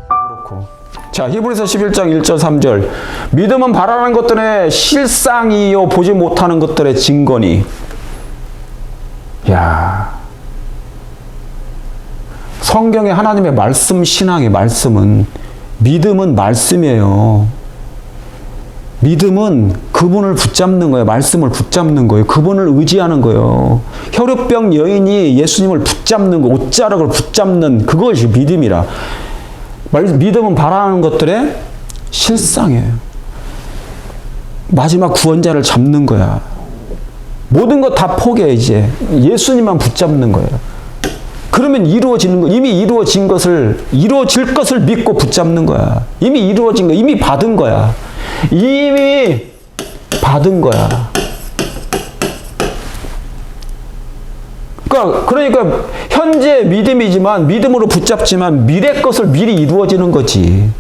그렇고. 자, 히브리서 11장 1절 3절. 믿음은 바라는 것들의 실상이요 보지 못하는 것들의 증거니. 야. 성경의 하나님의 말씀 신앙의 말씀은 믿음은 말씀이에요. 믿음은 그분을 붙잡는 거예요. 말씀을 붙잡는 거예요. 그분을 의지하는 거예요. 혈우병 여인이 예수님을 붙잡는 거, 옷자락을 붙잡는 그것이 믿음이라. 믿음은 바라는 것들의 실상이에요. 마지막 구원자를 잡는 거야. 모든 것 다 포기해 이제. 예수님만 붙잡는 거예요. 그러면 이루어지는 거, 이미 이루어진 것을, 이루어질 것을 믿고 붙잡는 거야. 이미 이루어진 거, 이미 받은 거야. 이미 받은 거야. 그러니까 현재 믿음이지만, 믿음으로 붙잡지만 미래 것을 미리 이루어지는 거지.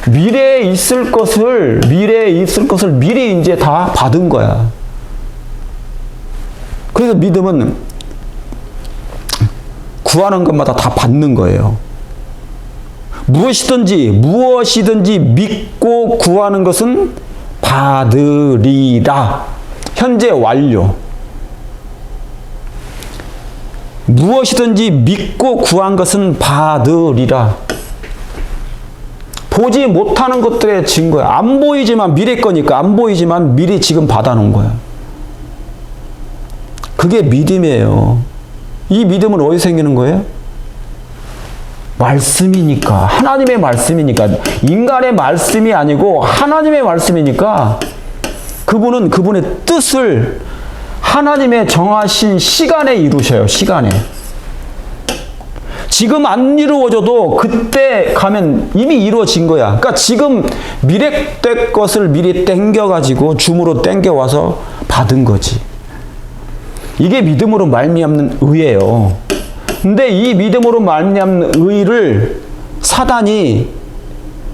미래에 있을 것을 미리 이제 다 받은 거야. 그래서 믿음은 구하는 것마다 다 받는 거예요. 무엇이든지 믿고 구하는 것은 받으리라. 현재 완료. 무엇이든지 믿고 구한 것은 받으리라. 보지 못하는 것들의 증거야. 안 보이지만 미래 거니까 안 보이지만 미리 지금 받아놓은 거야. 그게 믿음이에요. 이 믿음은 어디서 생기는 거예요? 말씀이니까. 하나님의 말씀이니까. 인간의 말씀이 아니고 하나님의 말씀이니까 그분은 그분의 뜻을 하나님의 정하신 시간에 이루셔요. 시간에. 지금 안 이루어져도 그때 가면 이미 이루어진 거야. 그러니까 지금 미래 때 것을 미리 땡겨가지고 줌으로 땡겨와서 받은 거지. 이게 믿음으로 말미암는 의예요. 근데 이 믿음으로 말미암는 의를 사단이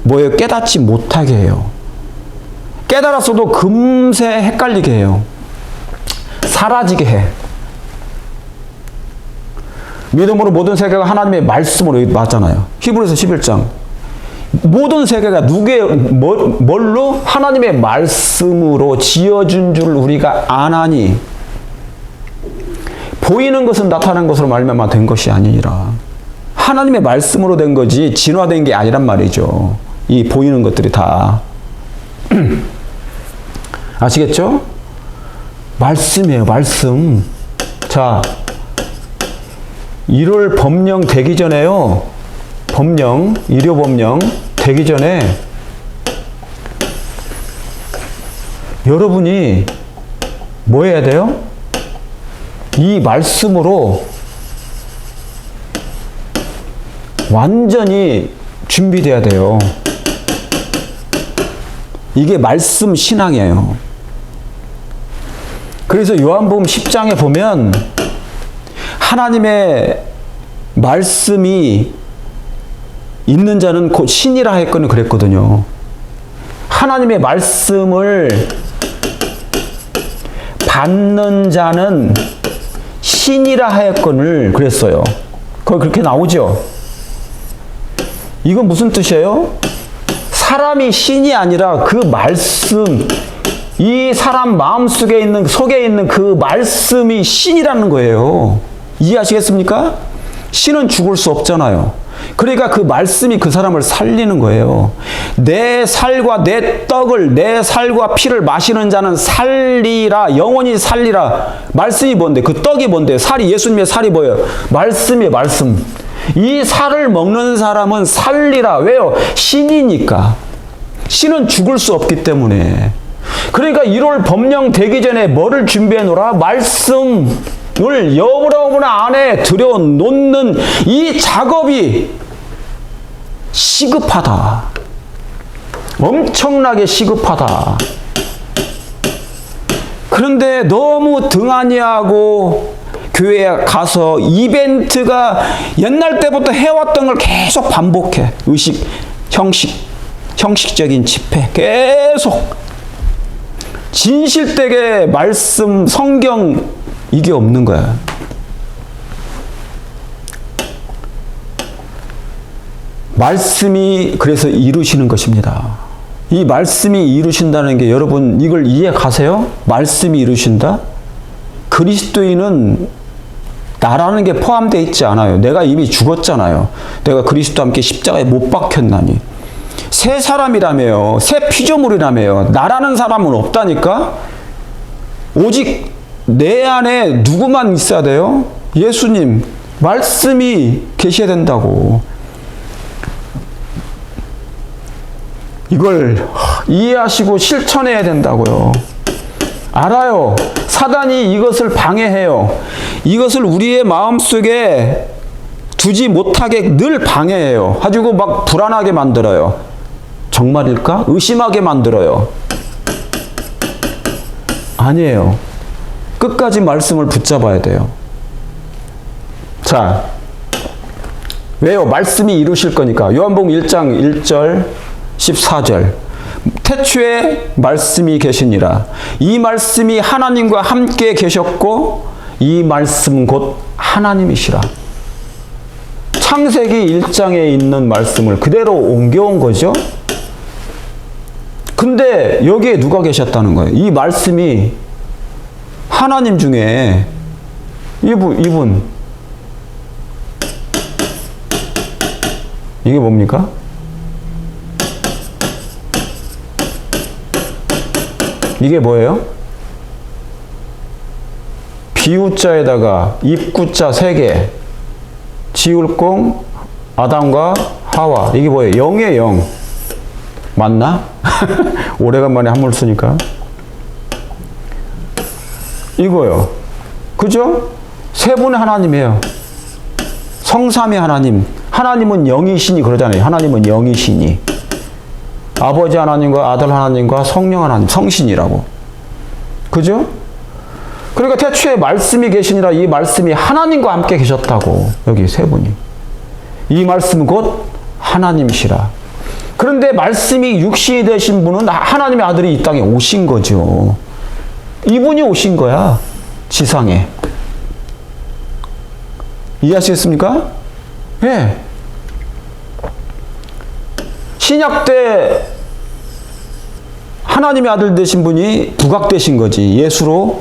뭐예요? 깨닫지 못하게 해요. 깨달았어도 금세 헷갈리게 해요. 사라지게 해. 믿음으로 모든 세계가 하나님의 말씀으로 맞잖아요. 히브리서 11장. 모든 세계가 뭘로? 하나님의 말씀으로 지어준 줄 우리가 아나니. 보이는 것은 나타난 것으로 말미암아 된 것이 아니니라. 하나님의 말씀으로 된 거지 진화된 게 아니란 말이죠. 이 보이는 것들이 다. 아시겠죠? 말씀이에요. 말씀. 자, 1월 법령 되기 전에요. 일요 법령 되기 전에 여러분이 뭐 해야 돼요? 이 말씀으로 완전히 준비돼야 돼요. 이게 말씀 신앙이에요. 그래서 요한복음 10장에 보면 하나님의 말씀이 있는 자는 곧 신이라 했거든 그랬거든요. 하나님의 말씀을 받는 자는 신이라 하였거늘 그랬어요. 거기 그렇게 나오죠. 이건 무슨 뜻이에요? 사람이 신이 아니라 그 말씀, 이 사람 마음속에 있는, 속에 있는 그 말씀이 신이라는 거예요. 이해하시겠습니까? 신은 죽을 수 없잖아요. 그러니까 그 말씀이 그 사람을 살리는 거예요. 내 살과 내 떡을, 내 살과 피를 마시는 자는 살리라, 영원히 살리라. 말씀이 뭔데? 그 떡이 뭔데? 살이, 예수님의 살이 뭐예요? 말씀이에요, 말씀. 이 살을 먹는 사람은 살리라. 왜요? 신이니까. 신은 죽을 수 없기 때문에. 그러니까 1월 법령 되기 전에 뭐를 준비해 놓으라? 말씀을 여러분 안에 들여놓는 이 작업이 시급하다. 엄청나게 시급하다. 그런데 너무 등한히하고 교회에 가서 이벤트가 옛날 때부터 해왔던 걸 계속 반복해. 의식, 형식적인 집회 계속. 진실되게 말씀, 성경 이게 없는 거야. 말씀이 그래서 이루시는 것입니다. 이 말씀이 이루신다는 게 여러분 이걸 이해 가세요? 말씀이 이루신다? 그리스도인은 나라는 게 포함되어 있지 않아요. 내가 이미 죽었잖아요. 내가 그리스도와 함께 십자가에 못 박혔나니. 새 사람이라며요. 새 피조물이라며요. 나라는 사람은 없다니까? 오직 내 안에 누구만 있어야 돼요? 예수님, 말씀이 계셔야 된다고. 이걸 이해하시고 실천해야 된다고요. 알아요. 사단이 이것을 방해해요. 이것을 우리의 마음속에 두지 못하게 늘 방해해요. 가지고 막 불안하게 만들어요. 정말일까? 의심하게 만들어요. 아니에요. 끝까지 말씀을 붙잡아야 돼요. 자, 왜요? 말씀이 이루실 거니까. 요한복음 1장 1절 14절. 태초에 말씀이 계시니라. 이 말씀이 하나님과 함께 계셨고 이 말씀 곧 하나님이시라. 창세기 1장에 있는 말씀을 그대로 옮겨온 거죠. 근데 여기에 누가 계셨다는 거예요? 이 말씀이 하나님 중에 이분 이게 뭡니까? 이게 뭐예요? 비우자에다가 입구자 3개, 지울공, 아담과 하와. 이게 뭐예요? 0이에요, 0. 맞나? 오래간만에 한물 쓰니까. 이거요. 그죠? 세 분의 하나님이에요. 성삼위 하나님. 하나님은 영이시니 그러잖아요. 하나님은 영이시니. 아버지 하나님과 아들 하나님과 성령 하나님, 성신이라고. 그죠? 그러니까 태초에 말씀이 계시니라. 이 말씀이 하나님과 함께 계셨다고. 여기 세 분이. 이 말씀은 곧 하나님이시라. 그런데 말씀이 육신이 되신 분은 하나님의 아들이 이 땅에 오신 거죠. 이분이 오신 거야. 지상에. 이해하시겠습니까? 예. 네. 신약 때 하나님의 아들 되신 분이 부각되신 거지. 예수라는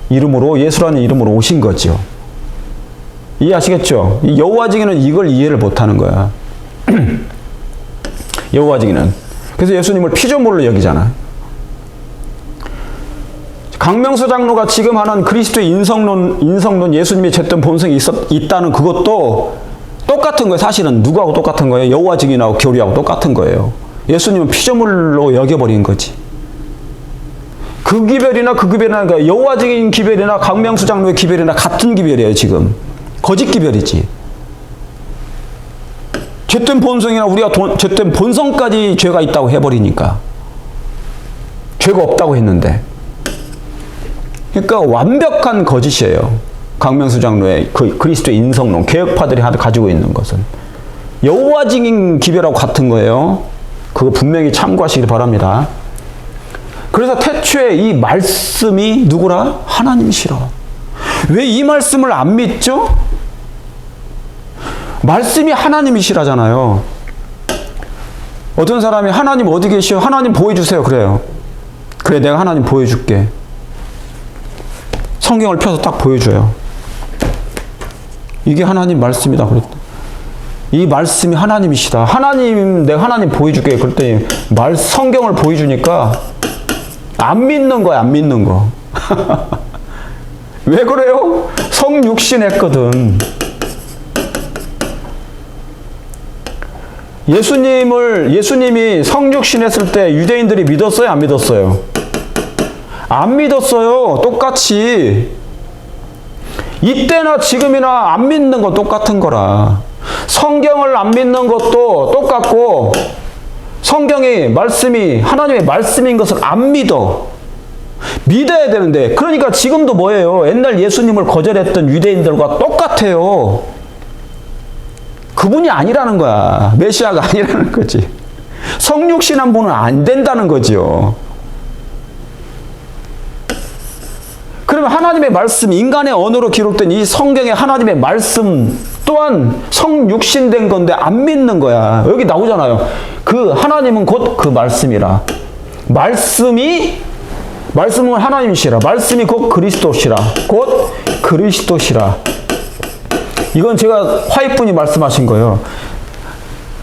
이름으로 오신 거죠. 이해하시겠죠? 여호와 증인은 이걸 이해를 못하는 거야. 여호와 증인은. 그래서 예수님을 피조물로 여기잖아. 강명수 장로가 지금 하는 그리스도의 인성론 예수님의 쟀던 본성이 있다는 그것도 똑같은 거예요. 사실은 누구하고 똑같은 거예요? 여호와 증인하고 교리하고 똑같은 거예요. 예수님은 피조물로 여겨버린 거지. 그 기별이나 그러니까 여호와 증인 기별이나 강명수 장로의 기별이나 같은 기별이에요. 지금 거짓 기별이지. 죄된 본성이나 우리가 죄된 본성까지 죄가 있다고 해버리니까. 죄가 없다고 했는데. 그러니까 완벽한 거짓이에요. 강명수 장로의 그리스도의 인성론, 개혁파들이 가지고 있는 것은. 여호와 증인 기별하고 같은 거예요. 그거 분명히 참고하시길 바랍니다. 그래서 태초에 이 말씀이 누구라? 하나님이시라. 왜 이 말씀을 안 믿죠? 말씀이 하나님이시라잖아요. 어떤 사람이 하나님 어디 계시오? 하나님 보여주세요. 그래요. 그래, 내가 하나님 보여줄게. 성경을 펴서 딱 보여줘요. 이게 하나님 말씀이다. 그랬다. 이 말씀이 하나님이시다. 내가 하나님 보여줄게. 그랬더니 성경을 보여주니까 안 믿는 거야, 안 믿는 거. 왜 그래요? 성육신 했거든. 예수님이 성육신 했을 때 유대인들이 믿었어요, 안 믿었어요? 안 믿었어요. 똑같이. 이때나 지금이나 안 믿는 건 똑같은 거라. 성경을 안 믿는 것도 똑같고, 성경의 말씀이 하나님의 말씀인 것을 안 믿어. 믿어야 되는데, 그러니까 지금도 뭐예요? 옛날 예수님을 거절했던 유대인들과 똑같아요. 그분이 아니라는 거야. 메시아가 아니라는 거지. 성육신한 분은 안 된다는 거지요. 그러면 하나님의 말씀, 인간의 언어로 기록된 이 성경의 하나님의 말씀도 또한 성육신된 건데 안 믿는 거야. 여기 나오잖아요. 그 하나님은 곧 그 말씀이라. 말씀은 하나님이시라. 말씀이 곧 그리스도시라. 곧 그리스도시라. 이건 제가 화이분이 말씀하신 거예요.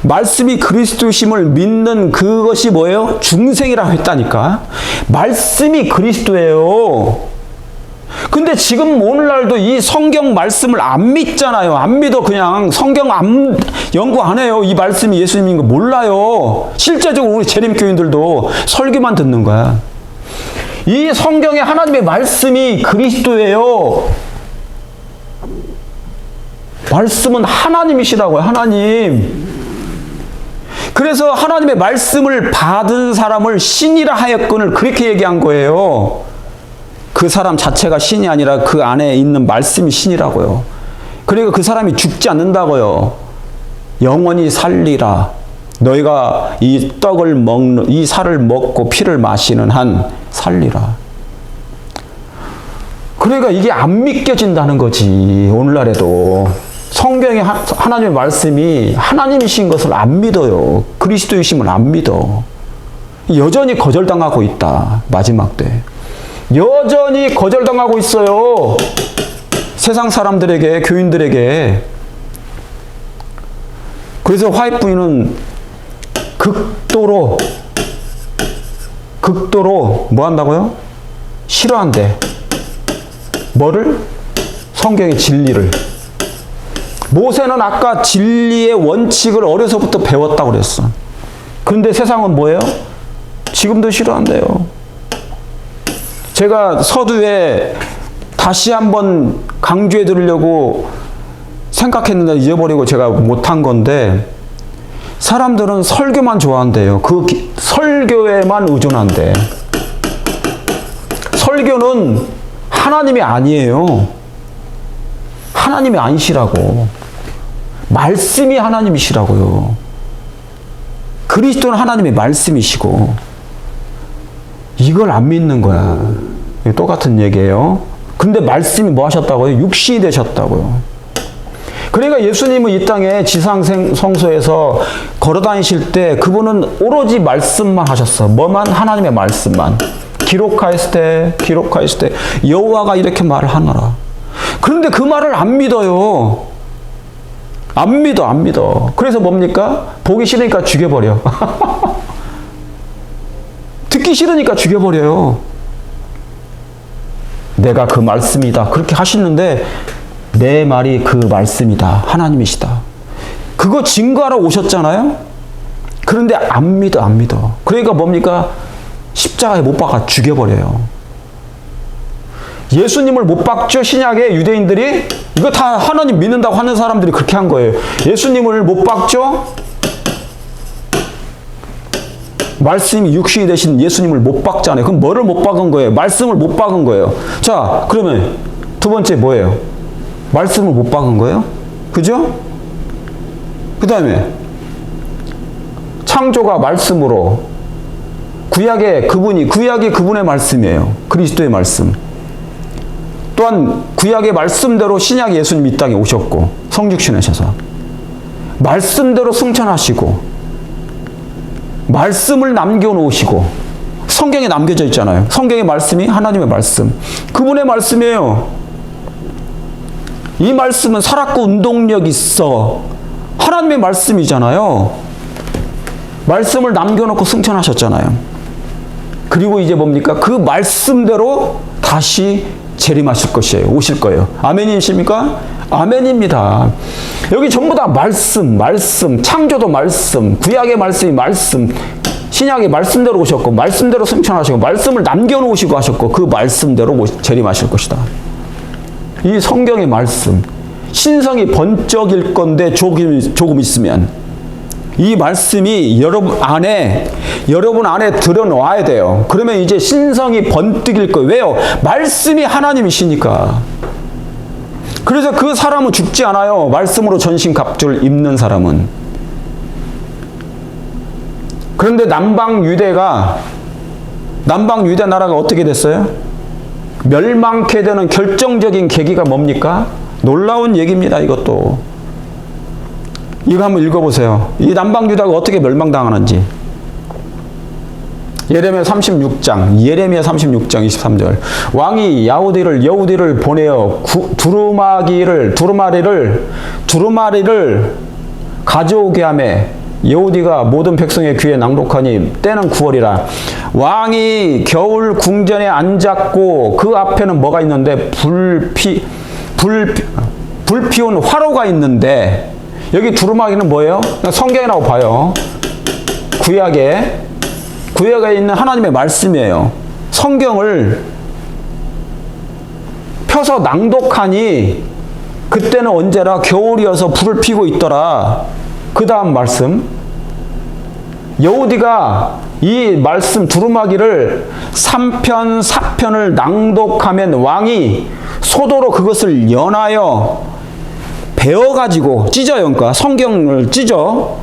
말씀이 그리스도심을 믿는 그것이 뭐예요? 중생이라고 했다니까. 말씀이 그리스도예요. 근데 지금 오늘날도 이 성경 말씀을 안 믿잖아요. 안 믿어. 그냥 성경 연구 안 해요. 이 말씀이 예수님인 거 몰라요. 실제적으로 우리 재림교인들도 설교만 듣는 거야. 이 성경에 하나님의 말씀이 그리스도예요. 말씀은 하나님이시라고요. 하나님. 그래서 하나님의 말씀을 받은 사람을 신이라 하였거늘 그렇게 얘기한 거예요. 그 사람 자체가 신이 아니라 그 안에 있는 말씀이 신이라고요. 그러니까 그 사람이 죽지 않는다고요. 영원히 살리라. 너희가 이 떡을 먹는, 이 살을 먹고 피를 마시는 한 살리라. 그러니까 이게 안 믿겨진다는 거지. 오늘날에도 성경에 하나님의 말씀이 하나님이신 것을 안 믿어요. 그리스도이심을 안 믿어. 여전히 거절당하고 있다. 마지막 때 여전히 거절당하고 있어요. 세상 사람들에게, 교인들에게. 그래서 화이트부인은 극도로 뭐 한다고요? 싫어한대. 뭐를? 성경의 진리를. 모세는 아까 진리의 원칙을 어려서부터 배웠다고 그랬어. 그런데 세상은 뭐예요? 지금도 싫어한대요. 제가 서두에 다시 한번 강조해 드리려고 생각했는데 잊어버리고 제가 못한 건데, 사람들은 설교만 좋아한대요. 그 설교에만 의존한대. 설교는 하나님이 아니에요. 하나님이 아니시라고. 말씀이 하나님이시라고요. 그리스도는 하나님의 말씀이시고. 이걸 안 믿는 거야. 똑같은 얘기예요. 근데 말씀이 뭐 하셨다고요? 육신이 되셨다고요. 그러니까 예수님은 이 땅에 지상 성소에서 걸어 다니실 때 그분은 오로지 말씀만 하셨어. 뭐만? 하나님의 말씀만. 기록하였을 때 여호와가 이렇게 말을 하노라. 그런데 그 말을 안 믿어요. 안 믿어. 그래서 뭡니까? 보기 싫으니까 죽여버려. 듣기 싫으니까 죽여버려요. 내가 그 말씀이다. 그렇게 하시는데 내 말이 그 말씀이다. 하나님이시다. 그거 증거하러 오셨잖아요. 그런데 안 믿어. 그러니까 뭡니까? 십자가에 못 박아 죽여버려요. 예수님을 못 박죠. 신약의 유대인들이 이거 다 하나님 믿는다고 하는 사람들이 그렇게 한 거예요. 예수님을 못 박죠. 말씀이 육신이 되신 예수님을 못 박잖아요. 그럼 뭐를 못 박은 거예요? 말씀을 못 박은 거예요. 자, 그러면 두 번째 뭐예요? 말씀을 못 박은 거예요? 그죠? 그 다음에 창조가 말씀으로, 구약이 그분의 말씀이에요. 그리스도의 말씀. 또한 구약의 말씀대로 신약 예수님이 이 땅에 오셨고 성육신하셔서 말씀대로 승천하시고 말씀을 남겨놓으시고, 성경에 남겨져 있잖아요. 성경의 말씀이 하나님의 말씀, 그분의 말씀이에요. 이 말씀은 살았고 운동력 있어. 하나님의 말씀이잖아요. 말씀을 남겨놓고 승천하셨잖아요. 그리고 이제 뭡니까? 그 말씀대로 다시 재림하실 것이에요. 오실 거예요. 아멘이십니까? 아멘입니다. 여기 전부 다 말씀. 창조도 말씀, 구약의 말씀이 말씀, 신약의 말씀대로 오셨고 말씀대로 승천하시고 말씀을 남겨놓으시고 하셨고 그 말씀대로 재림하실 것이다. 이 성경의 말씀, 신성이 번쩍일 건데 조금 있으면 이 말씀이 여러분 안에 들여놓아야 돼요. 그러면 이제 신성이 번뜩일 거예요. 왜요? 말씀이 하나님이시니까. 그래서 그 사람은 죽지 않아요. 말씀으로 전신갑주를 입는 사람은. 그런데 남방 유대 나라가 어떻게 됐어요? 멸망케 되는 결정적인 계기가 뭡니까? 놀라운 얘기입니다. 이것도 이거 한번 읽어보세요. 이 남방유다가 어떻게 멸망당하는지. 예레미야 36장 23절. 왕이 여우디를 보내어 두루마리를 가져오게 하매 여우디가 모든 백성의 귀에 낭독하니 때는 9월이라. 왕이 겨울 궁전에 앉았고 그 앞에는 뭐가 있는데 불 피운 화로가 있는데, 여기 두루마기는 뭐예요? 성경이라고 봐요. 구약에 있는 하나님의 말씀이에요. 성경을 펴서 낭독하니 그때는 언제라? 겨울이어서 불을 피고 있더라. 그 다음 말씀. 여우디가 이 말씀 두루마기를 3편 4편을 낭독하면 왕이 소도로 그것을 연하여 베어가지고 찢어요. 그러니까 성경을 찢어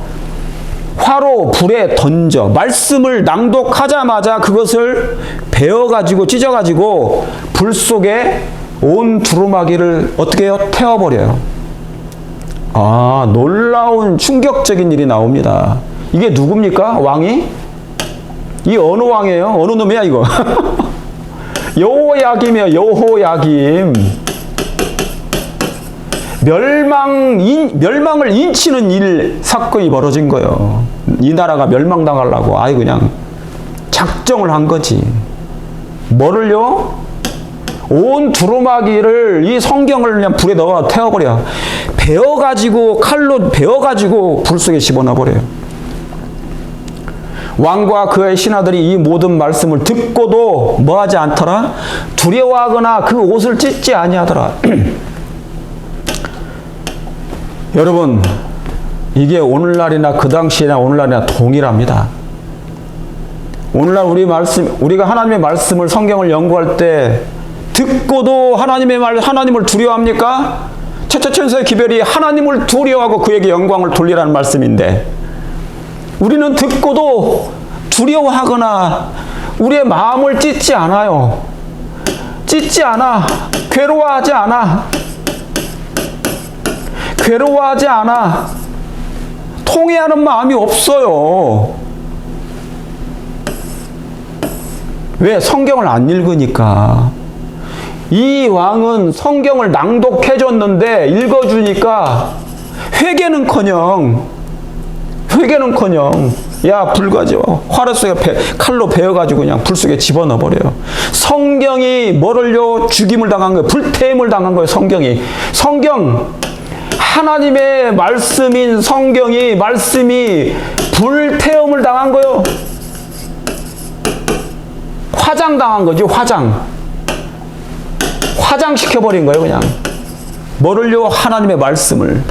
화로 불에 던져, 말씀을 낭독하자마자 그것을 베어가지고 찢어가지고 불 속에 온 두루마기를 어떻게 해요? 태워버려요. 아, 놀라운 충격적인 일이 나옵니다. 이게 누굽니까? 왕이? 이 어느 왕이에요? 어느 놈이야 이거? 여호야김이에요. 여호야김. 멸망을 인치는 사건이 벌어진 거예요. 이 나라가 멸망당하려고 아예 그냥 작정을 한 거지. 뭐를요? 온 두루마기를, 이 성경을 그냥 불에 넣어 태워버려. 칼로 베어가지고 불 속에 집어넣어버려요. 왕과 그의 신하들이 이 모든 말씀을 듣고도 뭐하지 않더라? 두려워하거나 그 옷을 찢지 아니하더라. 여러분, 이게 오늘날이나 그 당시나 오늘날이나 동일합니다. 오늘날 우리가 하나님의 말씀을, 성경을 연구할 때 듣고도 하나님을 두려워합니까? 최초천서의 기별이 하나님을 두려워하고 그에게 영광을 돌리라는 말씀인데, 우리는 듣고도 두려워하거나 우리의 마음을 찢지 않아요. 찢지 않아. 괴로워하지 않아. 통회하는 마음이 없어요. 왜? 성경을 안 읽으니까. 이 왕은 성경을 낭독해줬는데 읽어주니까 회개는커녕 야, 불 가져와. 화로 속에 칼로 베어가지고 그냥 불 속에 집어넣어버려요. 성경이 뭐를요? 죽임을 당한 거예요. 불태움을 당한 거예요. 성경 하나님의 말씀인 말씀이 불태움을 당한 거예요. 화장당한 거죠. 화장시켜버린 거예요. 그냥 뭐를요? 하나님의 말씀을.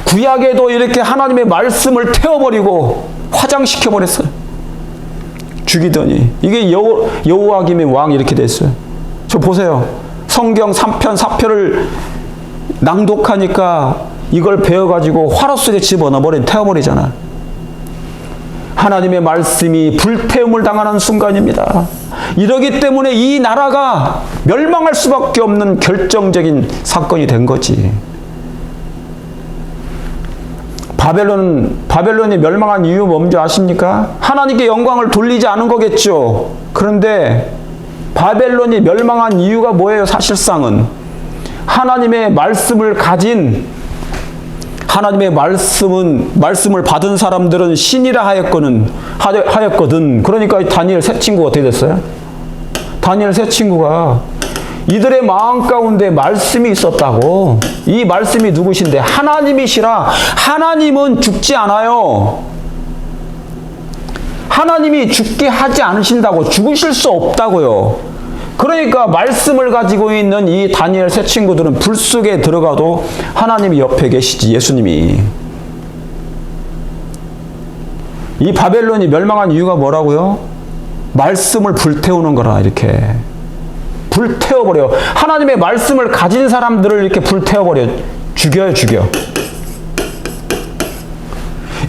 구약에도 이렇게 하나님의 말씀을 태워버리고 화장시켜버렸어요. 죽이더니. 이게 여호야김의 왕이 이렇게 됐어요. 저 보세요. 성경 3편 4편을 낭독하니까 이걸 베어가지고 화로 속에 태워버리잖아. 하나님의 말씀이 불태움을 당하는 순간입니다. 이러기 때문에 이 나라가 멸망할 수밖에 없는 결정적인 사건이 된 거지. 바벨론이 멸망한 이유 뭔지 아십니까? 하나님께 영광을 돌리지 않은 거겠죠. 그런데 바벨론이 멸망한 이유가 뭐예요? 사실상은 하나님의 말씀을 가진, 하나님의 말씀을 받은 사람들은 신이라 하였거든. 그러니까 다니엘 세 친구가 어떻게 됐어요? 다니엘 세 친구가 이들의 마음 가운데 말씀이 있었다고. 이 말씀이 누구신데? 하나님이시라. 하나님은 죽지 않아요. 하나님이 죽게 하지 않으신다고. 죽으실 수 없다고요. 그러니까 말씀을 가지고 있는 이 다니엘 세 친구들은 불 속에 들어가도 하나님이 옆에 계시지, 예수님이. 이 바벨론이 멸망한 이유가 뭐라고요? 말씀을 불태우는 거라. 이렇게 불태워버려. 하나님의 말씀을 가진 사람들을 이렇게 불태워버려. 죽여.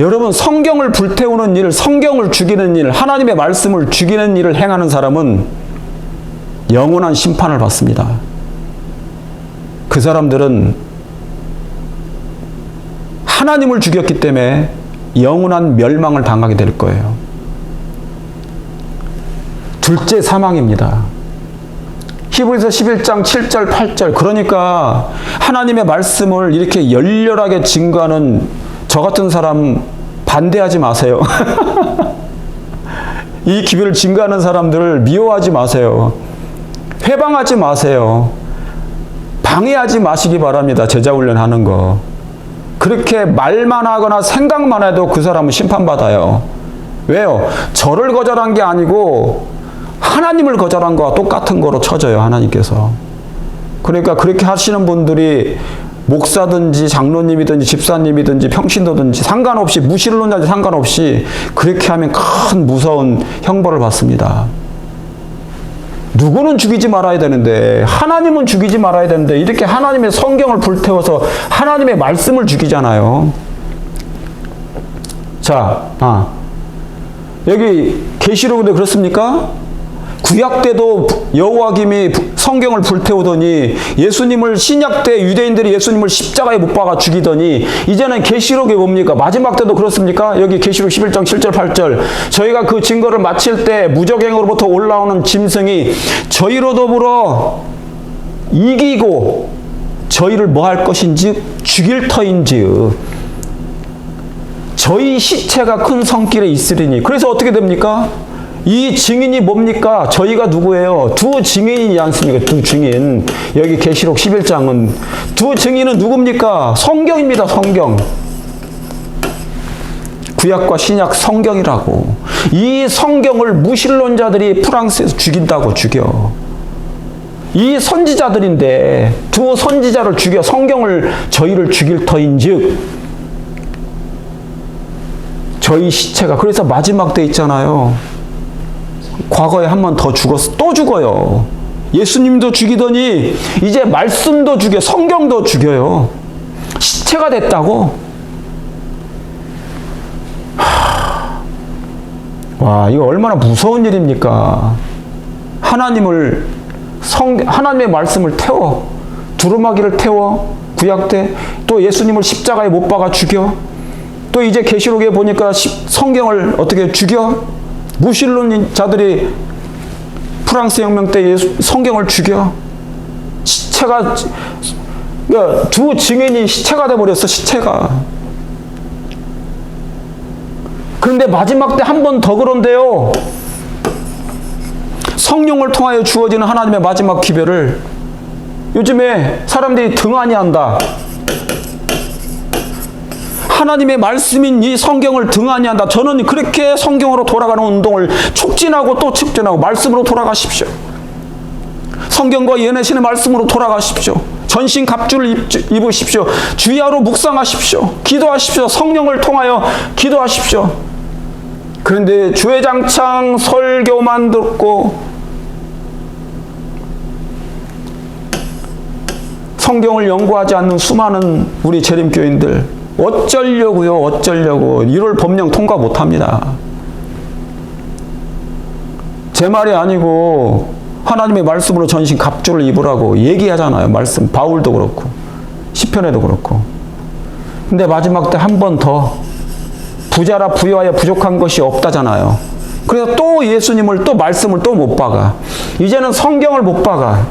여러분, 성경을 불태우는 일, 성경을 죽이는 일, 하나님의 말씀을 죽이는 일을 행하는 사람은 영원한 심판을 받습니다. 그 사람들은 하나님을 죽였기 때문에 영원한 멸망을 당하게 될 거예요. 둘째 사망입니다. 히브리서 11장 7절 8절. 그러니까 하나님의 말씀을 이렇게 열렬하게 증거하는 저 같은 사람 반대하지 마세요. 이 기별을 증거하는 사람들을 미워하지 마세요. 회방하지 마세요. 방해하지 마시기 바랍니다. 제자훈련하는 거. 그렇게 말만 하거나 생각만 해도 그 사람은 심판받아요. 왜요? 저를 거절한 게 아니고 하나님을 거절한 거와 똑같은 거로 쳐져요. 하나님께서. 그러니까 그렇게 하시는 분들이 목사든지 장로님이든지 집사님이든지 평신도든지 상관없이, 무신론자든지 상관없이 그렇게 하면 큰 무서운 형벌을 받습니다. 누구는 죽이지 말아야 되는데, 하나님은 죽이지 말아야 되는데 이렇게 하나님의 성경을 불태워서 하나님의 말씀을 죽이잖아요. 자, 여기 계시록에도 그렇습니까? 구약 때도 여호와김이 성경을 불태우더니 예수님을, 신약 때 유대인들이 예수님을 십자가에 못 박아 죽이더니 이제는 계시록에 뭡니까? 마지막 때도 그렇습니까? 여기 계시록 11장 7절 8절. 저희가 그 증거를 마칠 때 무적행으로부터 올라오는 짐승이 저희로 더불어 이기고 저희를 뭐 할 것인지 죽일 터인지요. 저희 시체가 큰 성길에 있으리니. 그래서 어떻게 됩니까? 이 증인이 뭡니까? 저희가 누구예요? 두 증인이지 않습니까? 두 증인. 여기 계시록 11장은 두 증인은 누굽니까? 성경입니다. 성경. 구약과 신약 성경이라고. 이 성경을 무신론자들이 프랑스에서 죽인다고 죽여. 이 선지자들인데 두 선지자를 죽여 성경을, 저희를 죽일 터인즉 저희 시체가, 그래서 마지막 때 있잖아요. 과거에 한 번 더 죽었어. 또 죽어요. 예수님도 죽이더니 이제 말씀도 죽여, 성경도 죽여요. 시체가 됐다고. 와, 이거 얼마나 무서운 일입니까? 하나님의 말씀을 태워, 두루마기를 태워, 구약 때 또 예수님을 십자가에 못 박아 죽여, 또 이제 계시록에 보니까 성경을 어떻게 죽여? 무신론자들이 프랑스 혁명 때 성경을 죽여. 시체가, 그러니까 두 증인이 시체가 돼버렸어. 시체가. 그런데 마지막 때 한 번 더 그런데요. 성령을 통하여 주어지는 하나님의 마지막 기별을 요즘에 사람들이 등한히 한다. 하나님의 말씀인 이 성경을 등한히 한다. 저는 그렇게 성경으로 돌아가는 운동을 촉진하고 또 촉진하고, 말씀으로 돌아가십시오. 성경과 예언하시는 말씀으로 돌아가십시오. 전신 갑주를 입으십시오. 주야로 묵상하십시오. 기도하십시오. 성령을 통하여 기도하십시오. 그런데 주회장창 설교만 듣고 성경을 연구하지 않는 수많은 우리 재림교인들, 어쩌려고요? 어쩌려고. 1월 법령 통과 못합니다. 제 말이 아니고 하나님의 말씀으로 전신 갑주를 입으라고 얘기하잖아요. 말씀. 바울도 그렇고 시편에도 그렇고. 근데 마지막 때 한 번 더 부자라 부여하여 부족한 것이 없다잖아요. 그래서 또 예수님을, 또 말씀을 또 못 박아. 이제는 성경을 못 박아.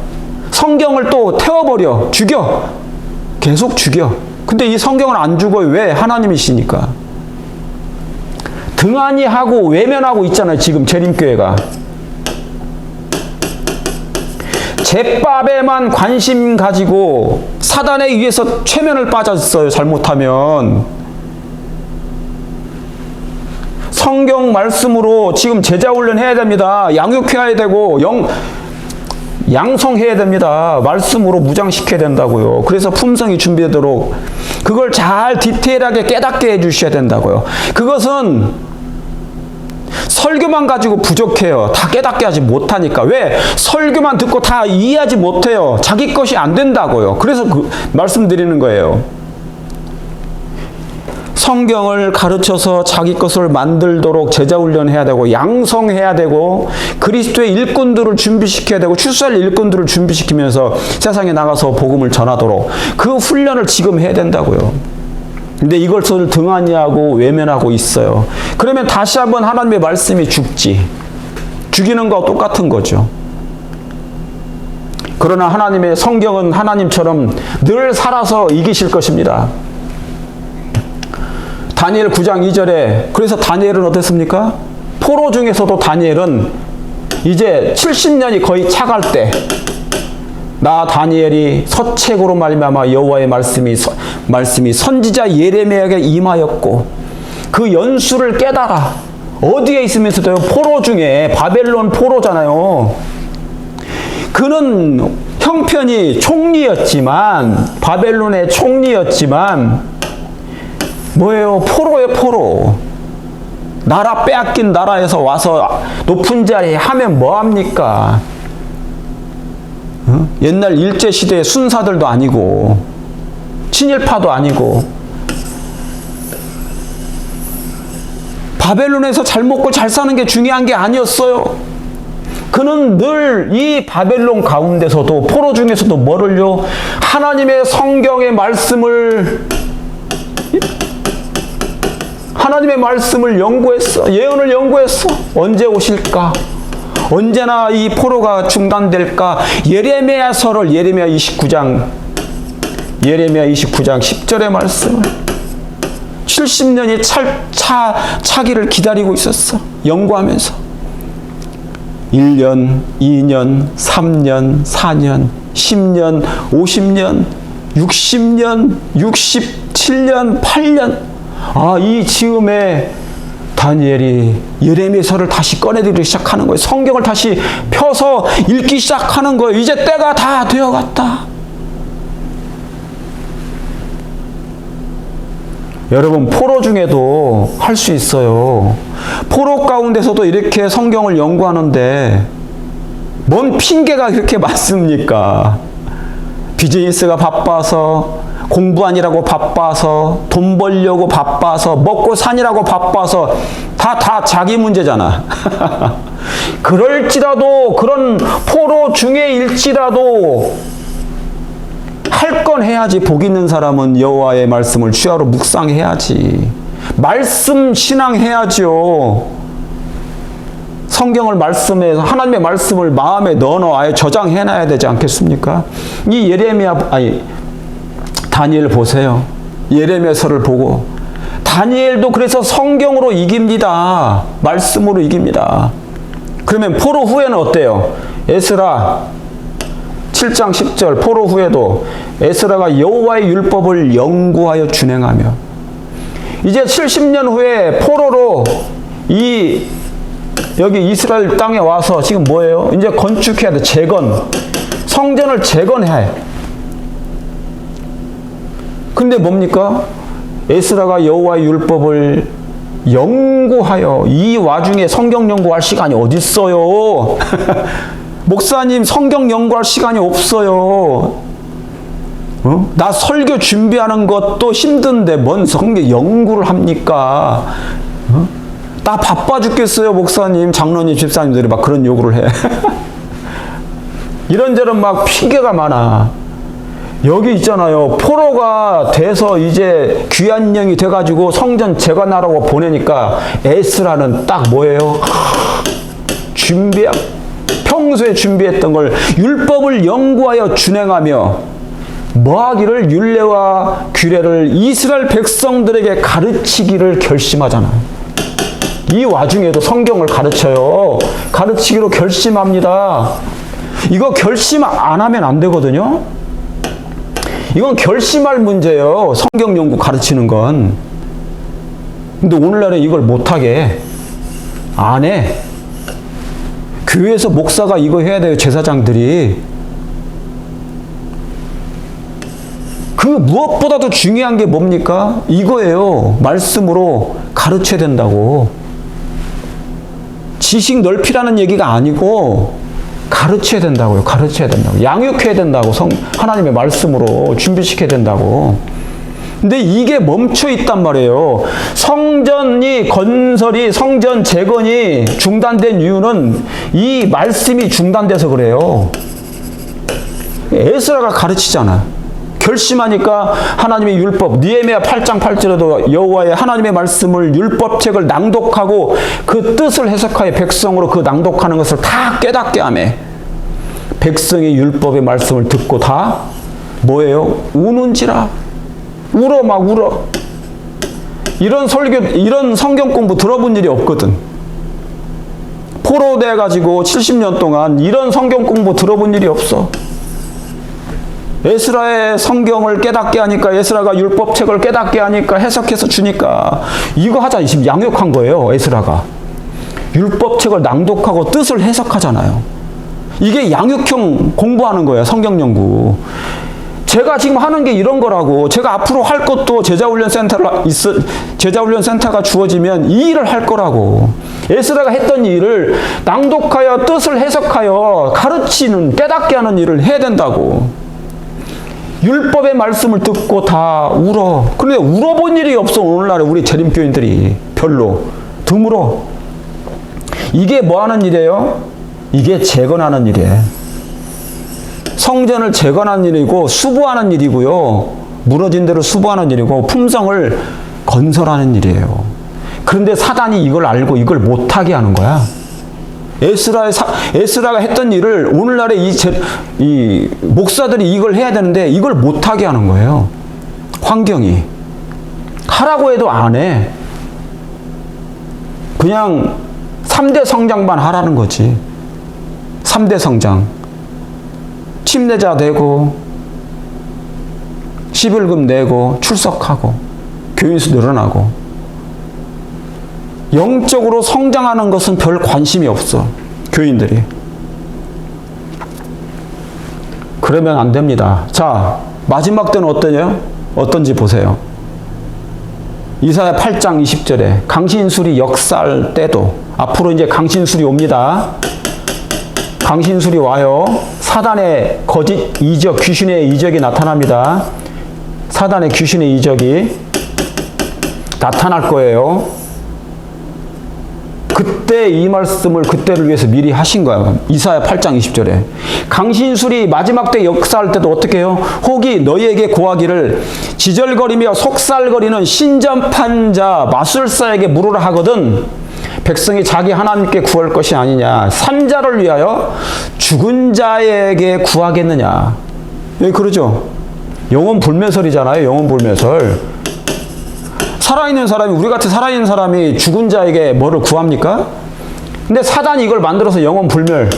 성경을 또 태워버려. 죽여. 계속 죽여. 근데 이 성경을 안 죽어요. 왜? 하나님이시니까. 등한히 하고 외면하고 있잖아요. 지금 재림교회가. 제밥에만 관심 가지고 사단에 의해서 최면을 빠졌어요. 잘못하면. 성경 말씀으로 지금 제자훈련 해야 됩니다. 양육해야 되고 양성해야 됩니다. 말씀으로 무장시켜야 된다고요. 그래서 품성이 준비되도록 그걸 잘 디테일하게 깨닫게 해주셔야 된다고요. 그것은 설교만 가지고 부족해요. 다 깨닫게 하지 못하니까. 왜? 설교만 듣고 다 이해하지 못해요. 자기 것이 안 된다고요. 그래서 말씀드리는 거예요. 성경을 가르쳐서 자기 것을 만들도록 제자훈련해야 되고, 양성해야 되고, 그리스도의 일꾼들을 준비시켜야 되고, 출세할 일꾼들을 준비시키면서 세상에 나가서 복음을 전하도록 그 훈련을 지금 해야 된다고요. 근데 이것을 등한히하고 외면하고 있어요. 그러면 다시 한번 하나님의 말씀이 죽지. 죽이는 거와 똑같은 거죠. 그러나 하나님의 성경은 하나님처럼 늘 살아서 이기실 것입니다. 다니엘 9장 2절에 그래서 다니엘은 어땠습니까? 포로 중에서도 다니엘은 이제 70년이 거의 차갈 때 나 다니엘이 서책으로 말미암아 여호와의 말씀이 선지자 예레미야에게 임하였고 그 연수를 깨달아. 어디에 있으면서도 포로 중에 바벨론 포로잖아요. 그는 형편이 총리였지만 바벨론의 총리였지만 뭐예요? 포로예요, 포로. 나라 빼앗긴 나라에서 와서 높은 자리에 하면 뭐합니까? 옛날 일제시대의 순사들도 아니고 친일파도 아니고 바벨론에서 잘 먹고 잘 사는 게 중요한 게 아니었어요. 그는 늘 이 바벨론 가운데서도 포로 중에서도 뭐를요? 하나님의 성경의 말씀을 연구했어. 예언을 연구했어. 언제 오실까? 언제나 이 포로가 중단될까? 예레미야서를 예레미야 29장 10절의 말씀을 70년이 차기를 기다리고 있었어. 연구하면서 1년, 2년, 3년, 4년, 10년, 50년, 60년, 67년, 8년. 이 즈음에 다니엘이 예레미야서를 다시 꺼내들기 시작하는 거예요. 성경을 다시 펴서 읽기 시작하는 거예요. 이제 때가 다 되어갔다. 여러분, 포로 중에도 할 수 있어요. 포로 가운데서도 이렇게 성경을 연구하는데 뭔 핑계가 그렇게 많습니까? 비즈니스가 바빠서, 공부하느라고 바빠서, 돈 벌려고 바빠서, 먹고 사느라고 바빠서 다 자기 문제잖아. 그럴지라도 그런 포로 중에일지라도 할 건 해야지. 복 있는 사람은 여호와의 말씀을 주야로 묵상해야지. 말씀 신앙 해야죠. 성경을 말씀에서 하나님의 말씀을 마음에 넣어 아예 저장해놔야 되지 않겠습니까? 이 다니엘 보세요. 예레미야서를 보고 다니엘도 그래서 성경으로 이깁니다. 말씀으로 이깁니다. 그러면 포로 후에는 어때요? 에스라 7장 10절 포로 후에도 에스라가 여호와의 율법을 연구하여 준행하며 이제 70년 후에 포로로 여기 이스라엘 땅에 와서 지금 뭐예요? 이제 건축해야 돼. 성전을 재건해야 해. 근데 뭡니까? 에스라가 여호와의 율법을 연구하여 이 와중에 성경 연구할 시간이 어디 있어요? 목사님 성경 연구할 시간이 없어요. 나 설교 준비하는 것도 힘든데 뭔 성경 연구를 합니까? 나 바빠 죽겠어요, 목사님. 장로님, 집사님들이 막 그런 요구를 해. 이런저런 막 핑계가 많아. 여기 있잖아요. 포로가 돼서 이제 귀한 영이 돼가지고 성전 재건하라고 보내니까 에스라는 딱 뭐예요? 평소에 준비했던 걸 율법을 연구하여 준행하며 뭐하기를 율례와 규례를 이스라엘 백성들에게 가르치기를 결심하잖아요. 이 와중에도 성경을 가르치기로 결심합니다. 이거 결심 안 하면 안 되거든요. 이건 결심할 문제예요. 성경 연구 가르치는 건. 근데 오늘날에 이걸 못하게 안 해. 교회에서 목사가 이거 해야 돼요. 제사장들이. 그 무엇보다도 중요한 게 뭡니까? 이거예요. 말씀으로 가르쳐야 된다고. 지식 넓히라는 얘기가 아니고 가르쳐야 된다고요. 양육해야 된다고. 하나님의 말씀으로 준비시켜야 된다고. 근데 이게 멈춰 있단 말이에요. 성전 재건이 중단된 이유는 이 말씀이 중단돼서 그래요. 에스라가 가르치잖아. 결심하니까 하나님의 율법, 느헤미야 8장 8절에도 여호와의 하나님의 말씀을 율법책을 낭독하고 그 뜻을 해석하여 백성으로 그 낭독하는 것을 다 깨닫게 하며 백성의 율법의 말씀을 듣고 다 뭐예요? 우는지라. 울어, 막 울어. 이런 성경 공부 들어본 일이 없거든. 포로돼 가지고 70년 동안 이런 성경 공부 들어본 일이 없어. 에스라의 성경을 깨닫게 하니까, 에스라가 율법책을 깨닫게 하니까, 해석해서 주니까 이거 하자. 지금 양육한 거예요, 에스라가. 율법책을 낭독하고 뜻을 해석하잖아요. 이게 양육형 공부하는 거예요, 성경 연구. 제가 지금 하는 게 이런 거라고. 제가 앞으로 할 것도 제자훈련센터가 주어지면 이 일을 할 거라고. 에스라가 했던 일을 낭독하여 뜻을 해석하여 가르치는, 깨닫게 하는 일을 해야 된다고. 율법의 말씀을 듣고 다 울어. 그런데 울어본 일이 없어, 오늘날에 우리 재림교인들이. 별로. 드물어. 이게 뭐 하는 일이에요? 이게 재건하는 일이에요. 성전을 재건하는 일이고, 수부하는 일이고요. 무너진 대로 수부하는 일이고, 품성을 건설하는 일이에요. 그런데 사단이 이걸 알고 이걸 못하게 하는 거야. 에스라가 했던 일을 오늘날의 이 목사들이 이걸 해야 되는데 이걸 못하게 하는 거예요. 환경이. 하라고 해도 안 해. 그냥 3대 성장만 하라는 거지. 3대 성장. 침례자 되고, 11금 내고, 출석하고, 교인수 늘어나고. 영적으로 성장하는 것은 별 관심이 없어, 교인들이. 그러면 안 됩니다. 자, 마지막 때는 어떤지 보세요. 이사야 8장 20절에 강신술이 역사할 때도, 앞으로 이제 강신술이 옵니다. 강신술이 와요. 사단의 거짓 이적, 귀신의 이적이 나타납니다. 사단의 귀신의 이적이 나타날 거예요. 그때 이 말씀을 그때를 위해서 미리 하신 거야. 이사야 8장 20절에. 강신술이 마지막 때 역사할 때도 어떻게 해요? 혹이 너희에게 고하기를 지절거리며 속살거리는 신전판 자 마술사에게 물으라 하거든. 백성이 자기 하나님께 구할 것이 아니냐. 산자를 위하여 죽은 자에게 구하겠느냐. 여기 그러죠. 영혼 불매설이잖아요. 영혼 불매설. 살아있는 사람이, 우리 같이 살아있는 사람이 죽은 자에게 뭐를 구합니까? 근데 사단이 이걸 만들어서 영혼 불멸,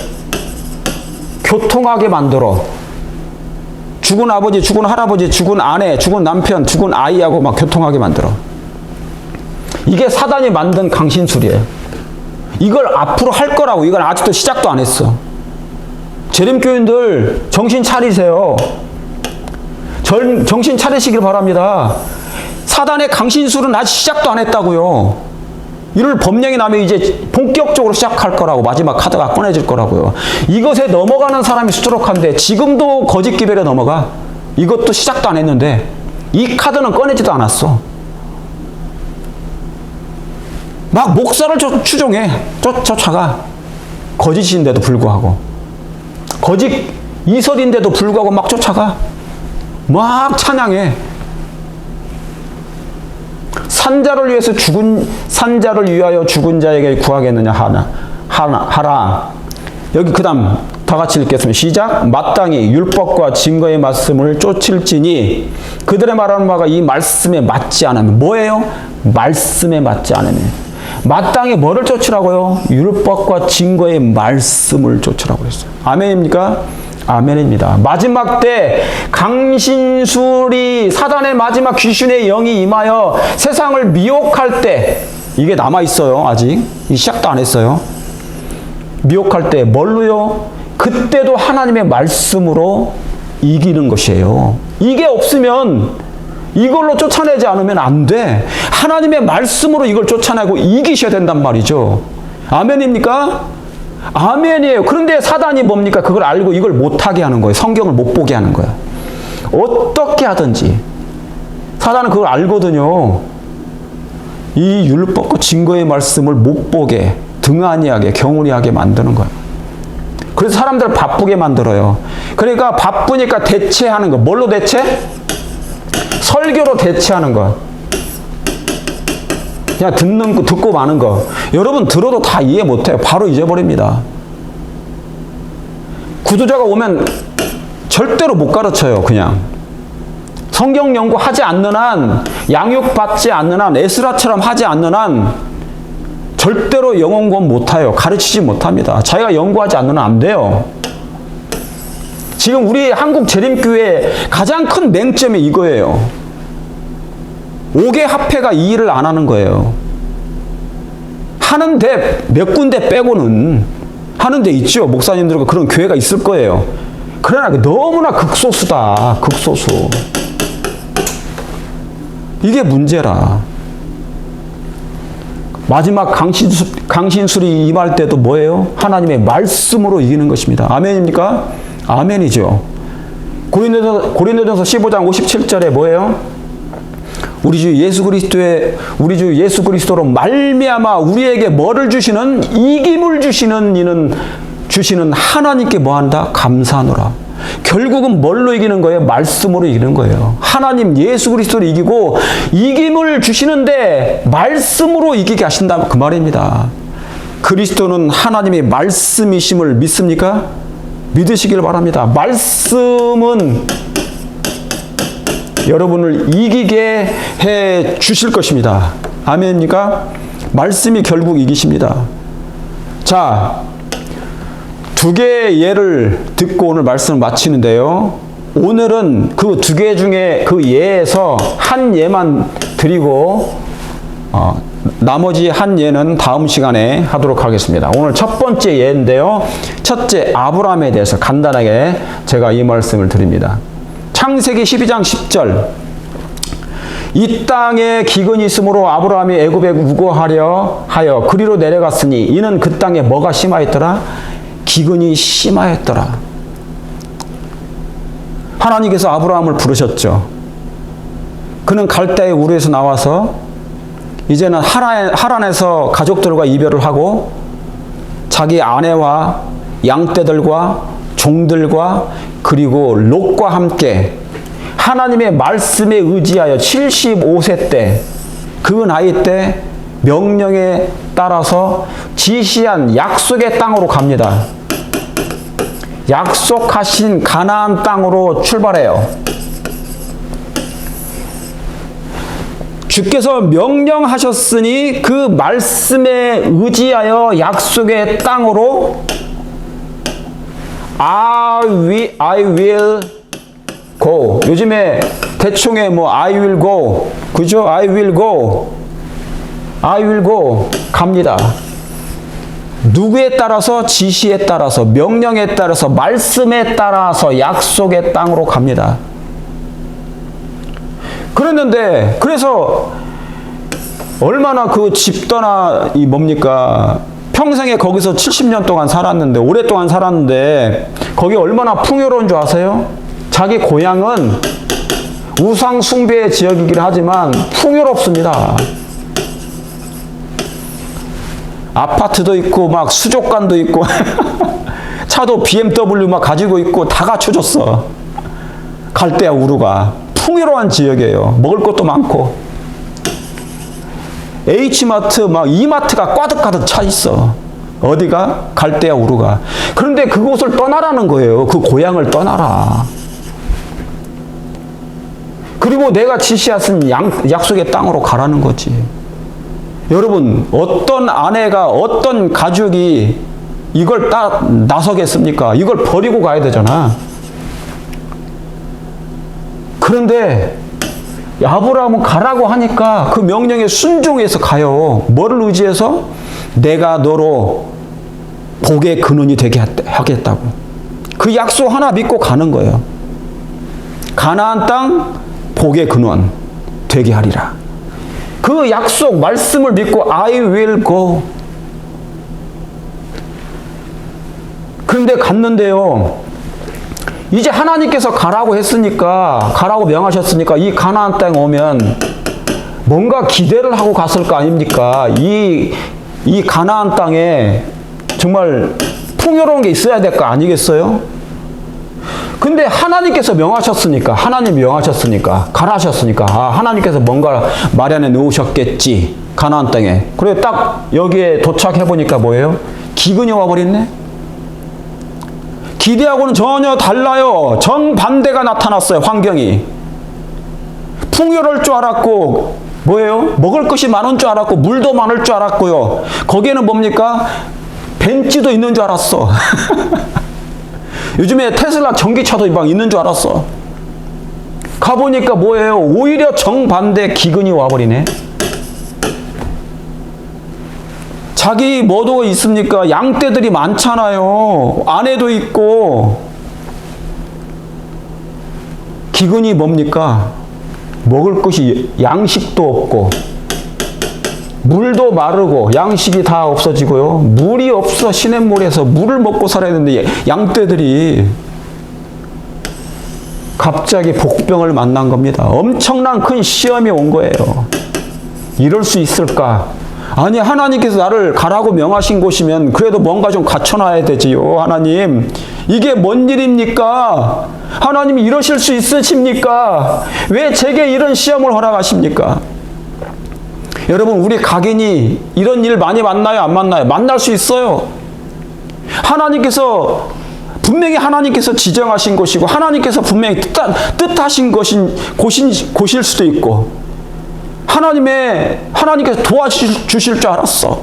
교통하게 만들어. 죽은 아버지, 죽은 할아버지, 죽은 아내, 죽은 남편, 죽은 아이하고 막 교통하게 만들어. 이게 사단이 만든 강신술이에요. 이걸 앞으로 할 거라고. 이건 아직도 시작도 안 했어. 재림교인들 정신 차리세요. 정신 차리시길 바랍니다. 사단의 강신술은 아직 시작도 안 했다고요. 이를 법령이 나면 이제 본격적으로 시작할 거라고. 마지막 카드가 꺼내질 거라고요. 이것에 넘어가는 사람이 수두룩한데 지금도 거짓 기별에 넘어가. 이것도 시작도 안 했는데 이 카드는 꺼내지도 않았어. 막 목사를 추종해. 쫓아가. 거짓인데도 불구하고. 거짓 이설인데도 불구하고 막 쫓아가. 막 찬양해. 산자를 위하여 죽은 자에게 구하겠느냐 하라. 여기 그 다음 다 같이 읽겠습니다. 시작. 마땅히 율법과 증거의 말씀을 쫓을지니 그들의 말하는 바가 이 말씀에 맞지 않으면. 뭐예요? 말씀에 맞지 않으면. 마땅히 뭐를 쫓으라고요? 율법과 증거의 말씀을 쫓으라고 했어요. 아멘입니까? 아멘입니다. 마지막 때 강신술이, 사단의 마지막 귀신의 영이 임하여 세상을 미혹할 때, 이게 남아있어요. 아직 시작도 안 했어요. 미혹할 때 뭘로요? 그때도 하나님의 말씀으로 이기는 것이에요. 이게 없으면, 이걸로 쫓아내지 않으면 안 돼. 하나님의 말씀으로 이걸 쫓아내고 이기셔야 된단 말이죠. 아멘입니까? 아멘이에요. 그런데 사단이 뭡니까? 그걸 알고 이걸 못하게 하는 거예요. 성경을 못 보게 하는 거예요. 어떻게 하든지. 사단은 그걸 알거든요. 이 율법과 증거의 말씀을 못 보게, 등한히하게, 경홀히하게 만드는 거예요. 그래서 사람들을 바쁘게 만들어요. 그러니까 바쁘니까 대체하는 거. 뭘로 대체? 설교로 대체하는 거. 그냥 듣고 마는 거. 여러분 들어도 다 이해 못해요. 바로 잊어버립니다. 구조자가 오면 절대로 못 가르쳐요. 그냥. 성경 연구하지 않는 한, 양육받지 않는 한, 에스라처럼 하지 않는 한 절대로 영혼권 못해요. 가르치지 못합니다. 자기가 연구하지 않는 한 안 돼요. 지금 우리 한국 재림교회의 가장 큰 맹점이 이거예요. 5개 합회가 이 일을 안 하는 거예요. 하는데 몇 군데 빼고는 하는데 있죠. 목사님들과 그런 교회가 있을 거예요. 그러나 너무나 극소수다. 극소수. 이게 문제라. 마지막 강신술이 임할 때도 뭐예요? 하나님의 말씀으로 이기는 것입니다. 아멘입니까? 아멘이죠. 고린도전서 15장 57절에 뭐예요? 우리 주 예수 그리스도로 말미암아 우리에게 뭐를 주시는? 이김을 주시는 이는 주시는 하나님께 뭐한다? 감사하노라. 결국은 뭘로 이기는 거예요? 말씀으로 이기는 거예요. 하나님 예수 그리스도를 이기고 이김을 주시는데 말씀으로 이기게 하신다 그 말입니다. 그리스도는 하나님의 말씀이심을 믿습니까? 믿으시길 바랍니다. 말씀은 여러분을 이기게 해 주실 것입니다. 아멘입니까? 말씀이 결국 이기십니다. 자, 두 개의 예를 듣고 오늘 말씀을 마치는데요. 오늘은 그 두 개 중에 그 예에서 한 예만 드리고 나머지 한 예는 다음 시간에 하도록 하겠습니다. 오늘 첫 번째 예인데요. 첫째, 아브라함에 대해서 간단하게 제가 이 말씀을 드립니다. 창세기 12장 10절. 이 땅에 기근이 있으므로 아브라함이 애굽에 우거하려 하여 그리로 내려갔으니 이는 그 땅에 뭐가 심하였더라? 기근이 심하였더라. 하나님께서 아브라함을 부르셨죠. 그는 갈대의 우르에서 나와서 이제는 하란에서 가족들과 이별을 하고 자기 아내와 양떼들과 종들과 그리고 롯과 함께 하나님의 말씀에 의지하여 75세 때 그 나이 때 명령에 따라서 지시한 약속의 땅으로 갑니다. 약속하신 가나안 땅으로 출발해요. 주께서 명령하셨으니 그 말씀에 의지하여 약속의 땅으로 I will go. 요즘에 대충의 I will go. 그죠? I will go. I will go. 갑니다. 누구에 따라서? 지시에 따라서, 명령에 따라서, 말씀에 따라서 약속의 땅으로 갑니다. 그랬는데, 그래서 얼마나 그 집 떠나 뭡니까? 평생에 거기서 70년 동안 살았는데, 오랫동안 살았는데, 거기 얼마나 풍요로운 줄 아세요? 자기 고향은 우상 숭배의 지역이긴 하지만 풍요롭습니다. 아파트도 있고 막 수족관도 있고 차도 BMW 막 가지고 있고 다 갖춰줬어. 갈대아 우르가 풍요로운 지역이에요. 먹을 것도 많고 H마트 막 이마트가 꽈득가득 차 있어. 어디가? 갈대아 우르가. 그런데 그곳을 떠나라는 거예요. 그 고향을 떠나라. 그리고 내가 지시하신 약속의 땅으로 가라는 거지. 여러분, 어떤 아내가, 어떤 가족이 이걸 나서겠습니까? 이걸 버리고 가야 되잖아. 그런데 아브라함은 가라고 하니까 그 명령에 순종해서 가요. 뭐를 의지해서? 내가 너로 복의 근원이 되게 하겠다고. 그 약속 하나 믿고 가는 거예요. 가나안 땅 복의 근원 되게 하리라. 그 약속 말씀을 믿고 I will go. 그런데 갔는데요. 이제 하나님께서 가라고 했으니까, 가라고 명하셨으니까 이 가나안 땅에 오면 뭔가 기대를 하고 갔을 거 아닙니까? 이 가나안 땅에 정말 풍요로운 게 있어야 될 거 아니겠어요? 근데 하나님께서 명하셨으니까, 하나님이 명하셨으니까, 가라하셨으니까, 아, 하나님께서 뭔가 마련해 놓으셨겠지, 가나안 땅에. 그래 딱 여기에 도착해 보니까 뭐예요? 기근이 와버렸네. 기대하고는 전혀 달라요. 정반대가 나타났어요. 환경이. 풍요로울 줄 알았고 뭐예요? 먹을 것이 많은 줄 알았고 물도 많을 줄 알았고요. 거기에는 뭡니까? 벤츠도 있는 줄 알았어. 요즘에 테슬라 전기차도 막 있는 줄 알았어. 가보니까 뭐예요? 오히려 정반대 기근이 와버리네. 자기 뭐도 있습니까? 양떼들이 많잖아요. 아내도 있고. 기근이 뭡니까? 먹을 것이 양식도 없고 물도 마르고 양식이 다 없어지고요. 물이 없어. 시냇물에서 물을 먹고 살아야 되는데 양떼들이 갑자기 복병을 만난 겁니다. 엄청난 큰 시험이 온 거예요. 이럴 수 있을까? 아니, 하나님께서 나를 가라고 명하신 곳이면 그래도 뭔가 좀 갖춰놔야 되지요. 하나님, 이게 뭔 일입니까? 하나님이 이러실 수 있으십니까? 왜 제게 이런 시험을 허락하십니까? 여러분, 우리 각인이 이런 일 많이 만나요? 안 만나요? 만날 수 있어요. 하나님께서 분명히 하나님께서 지정하신 곳이고 하나님께서 분명히 뜻하신 곳일 수도 있고 하나님께서 도와주실 줄 알았어.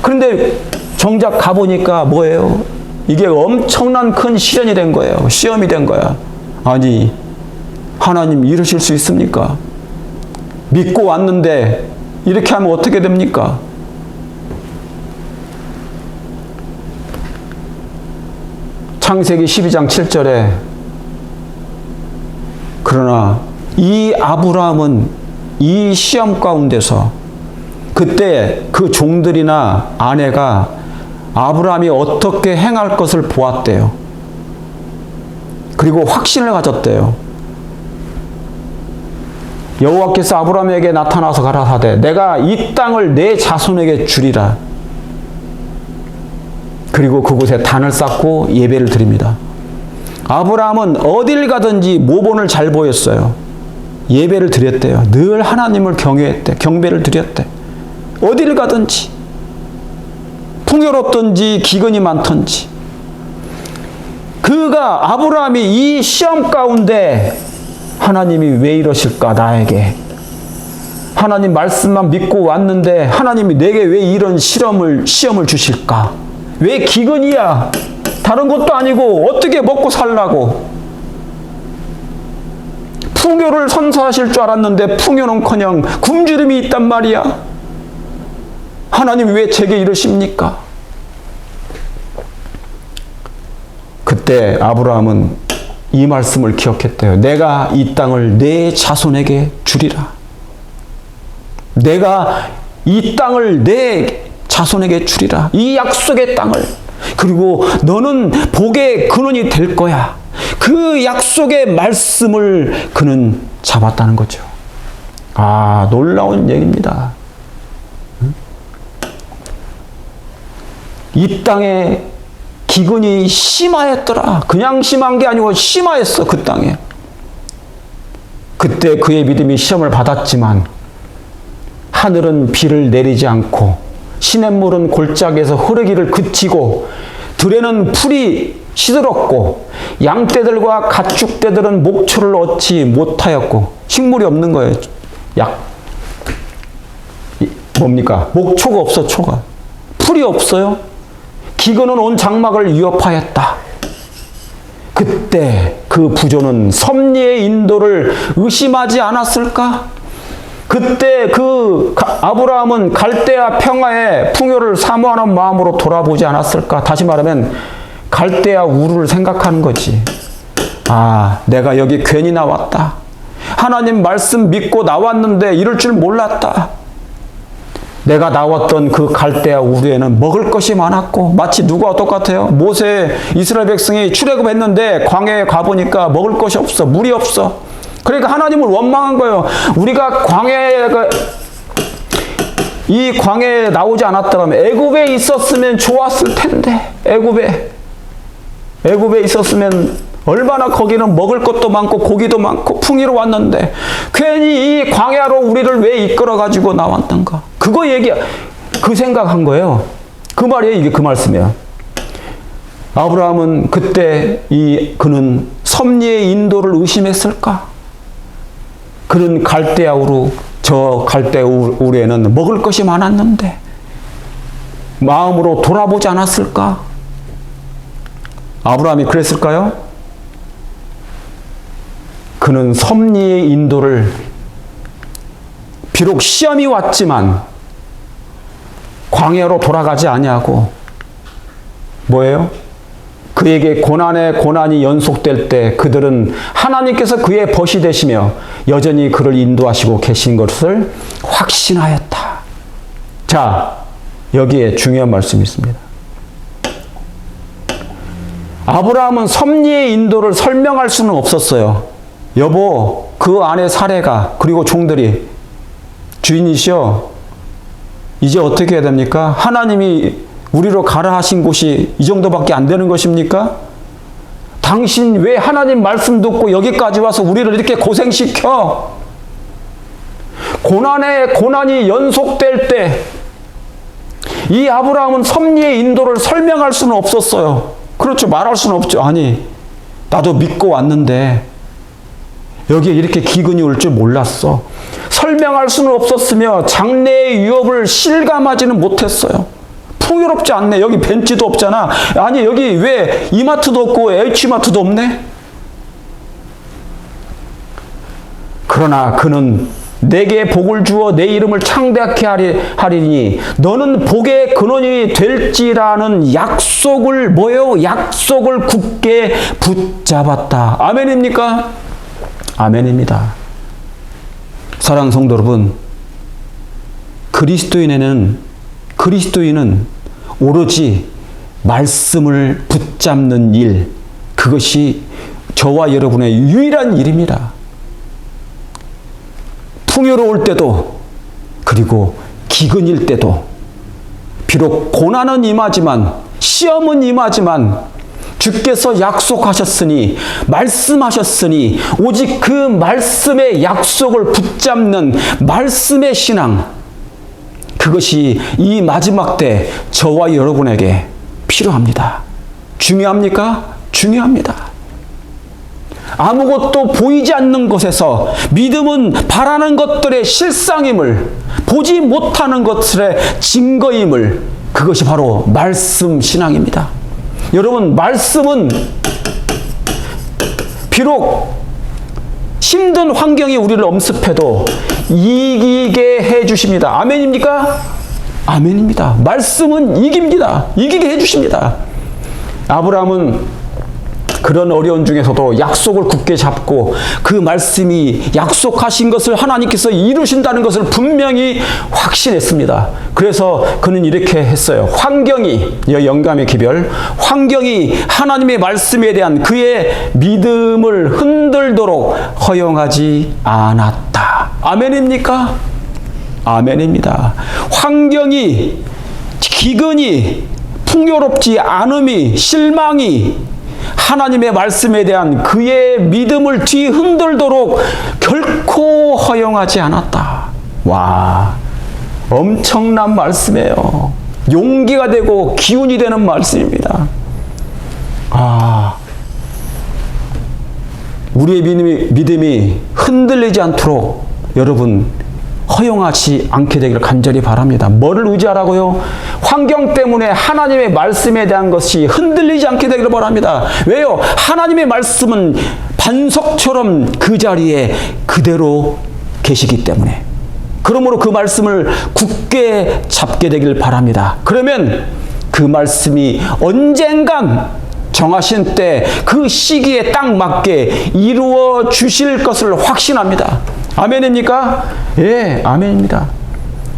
그런데 정작 가보니까 뭐예요? 이게 엄청난 큰 시련이 된 거예요. 시험이 된 거야. 아니, 하나님 이러실 수 있습니까? 믿고 왔는데 이렇게 하면 어떻게 됩니까? 창세기 12장 7절에 그러나 이 아브라함은 이 시험 가운데서 그때 그 종들이나 아내가 아브라함이 어떻게 행할 것을 보았대요. 그리고 확신을 가졌대요. 여호와께서 아브라함에게 나타나서 가라사대 내가 이 땅을 내 자손에게 주리라. 그리고 그곳에 단을 쌓고 예배를 드립니다. 아브라함은 어딜 가든지 모본을 잘 보였어요. 예배를 드렸대요. 늘 하나님을 경외했대. 경배를 드렸대. 어딜 가든지 풍요롭든지 기근이 많든지 그가 아브라함이 이 시험 가운데 하나님이 왜 이러실까 나에게 하나님 말씀만 믿고 왔는데 하나님이 내게 왜 이런 시험을 주실까? 왜 기근이야? 다른 것도 아니고 어떻게 먹고 살라고? 풍요를 선사하실 줄 알았는데 풍요는커녕 굶주림이 있단 말이야. 하나님이 왜 제게 이러십니까? 그때 아브라함은 이 말씀을 기억했대요. 내가 이 땅을 내 자손에게 주리라. 내가 이 땅을 내 자손에게 주리라. 이 약속의 땅을. 그리고 너는 복의 근원이 될 거야. 그 약속의 말씀을 그는 잡았다는 거죠. 아, 놀라운 얘기입니다. 이 땅에 기근이 심하였더라. 그냥 심한 게 아니고 심하였어. 그 땅에. 그때 그의 믿음이 시험을 받았지만 하늘은 비를 내리지 않고 시냇물은 골짜기에서 흐르기를 그치고 들에는 풀이 시들었고 양떼들과 가축떼들은 목초를 얻지 못하였고 식물이 없는 거예요. 뭡니까? 목초가 없어. 초가. 풀이 없어요. 기근은 온 장막을 위협하였다. 그때 그 부조는 섭리의 인도를 의심하지 않았을까? 그때 그 아브라함은 갈대아 평화의 풍요를 사모하는 마음으로 돌아보지 않았을까? 다시 말하면 갈대아 우르를 생각하는 거지. 아, 내가 여기 괜히 나왔다. 하나님 말씀 믿고 나왔는데 이럴 줄 몰랐다. 내가 나왔던 그 갈대아 우르에는 먹을 것이 많았고 마치 누구와 똑같아요? 모세 이스라엘 백성이 출애굽했는데 광야에 가보니까 먹을 것이 없어. 물이 없어. 그러니까 하나님을 원망한 거예요. 우리가 이 광야에 나오지 않았더라면 애굽에 있었으면 좋았을 텐데. 애굽에 애굽에 있었으면 얼마나 거기는 먹을 것도 많고 고기도 많고 풍요로웠는데 괜히 이 광야로 우리를 왜 이끌어 가지고 나왔던가? 그 생각한 거예요. 그 말이에요. 이게 그 말씀이에요. 아브라함은 그때 그는 섭리의 인도를 의심했을까? 그는 갈대아우로, 저 갈대아우에는 먹을 것이 많았는데 마음으로 돌아보지 않았을까? 아브라함이 그랬을까요? 그는 섭리의 인도를, 비록 시험이 왔지만 광야로 돌아가지 아니하고 뭐예요? 그에게 고난에 고난이 연속될 때 그들은 하나님께서 그의 벗이 되시며 여전히 그를 인도하시고 계신 것을 확신하였다. 자, 여기에 중요한 말씀이 있습니다. 아브라함은 섭리의 인도를 설명할 수는 없었어요. 여보, 그 안에 사례가, 그리고 종들이, 주인이시여, 이제 어떻게 해야 됩니까? 하나님이 우리로 가라 하신 곳이 이 정도밖에 안 되는 것입니까? 당신 왜 하나님 말씀 듣고 여기까지 와서 우리를 이렇게 고생시켜? 고난에 고난이 연속될 때 이 아브라함은 섭리의 인도를 설명할 수는 없었어요. 그렇죠. 말할 수는 없죠. 아니, 나도 믿고 왔는데 여기에 이렇게 기근이 올 줄 몰랐어. 설명할 수는 없었으며 장래의 위협을 실감하지는 못했어요. 풍요롭지 않네. 여기 벤치도 없잖아. 아니, 여기 왜 이마트도 없고 H마트도 없네? 그러나 그는 내게 복을 주어 내 이름을 창대하게 하리니 너는 복의 근원이 될지라는 약속을, 뭐예요? 약속을 굳게 붙잡았다. 아멘입니까? 아멘입니다. 사랑하는 성도 여러분, 그리스도인은 오로지 말씀을 붙잡는 일, 그것이 저와 여러분의 유일한 일입니다. 풍요로울 때도, 그리고 기근일 때도, 비록 고난은 임하지만, 시험은 임하지만 주께서 약속하셨으니, 말씀하셨으니 오직 그 말씀의 약속을 붙잡는 말씀의 신앙, 그것이 이 마지막 때 저와 여러분에게 필요합니다. 중요합니까? 중요합니다. 아무것도 보이지 않는 것에서 믿음은 바라는 것들의 실상임을, 보지 못하는 것들의 증거임을, 그것이 바로 말씀 신앙입니다. 여러분, 말씀은 비록 힘든 환경이 우리를 엄습해도 이기게 해 주십니다. 아멘입니까? 아멘입니다. 말씀은 이깁니다. 이기게 해 주십니다. 아브라함은 그런 어려운 중에서도 약속을 굳게 잡고 그 말씀이 약속하신 것을 하나님께서 이루신다는 것을 분명히 확신했습니다. 그래서 그는 이렇게 했어요. 환경이, 영감의 기별, 환경이 하나님의 말씀에 대한 그의 믿음을 흔들도록 허용하지 않았다. 아멘입니까? 아멘입니다. 환경이, 기근이, 풍요롭지 않음이, 실망이 하나님의 말씀에 대한 그의 믿음을 뒤흔들도록 결코 허용하지 않았다. 와, 엄청난 말씀이에요. 용기가 되고 기운이 되는 말씀입니다. 우리의 믿음이 흔들리지 않도록 여러분 허용하지 않게 되기를 간절히 바랍니다. 뭐를 의지하라고요? 환경 때문에 하나님의 말씀에 대한 것이 흔들리지 않게 되기를 바랍니다. 왜요? 하나님의 말씀은 반석처럼 그 자리에 그대로 계시기 때문에. 그러므로 그 말씀을 굳게 잡게 되기를 바랍니다. 그러면 그 말씀이 언젠간 정하신 때 그 시기에 딱 맞게 이루어 주실 것을 확신합니다. 아멘입니까? 예, 아멘입니다.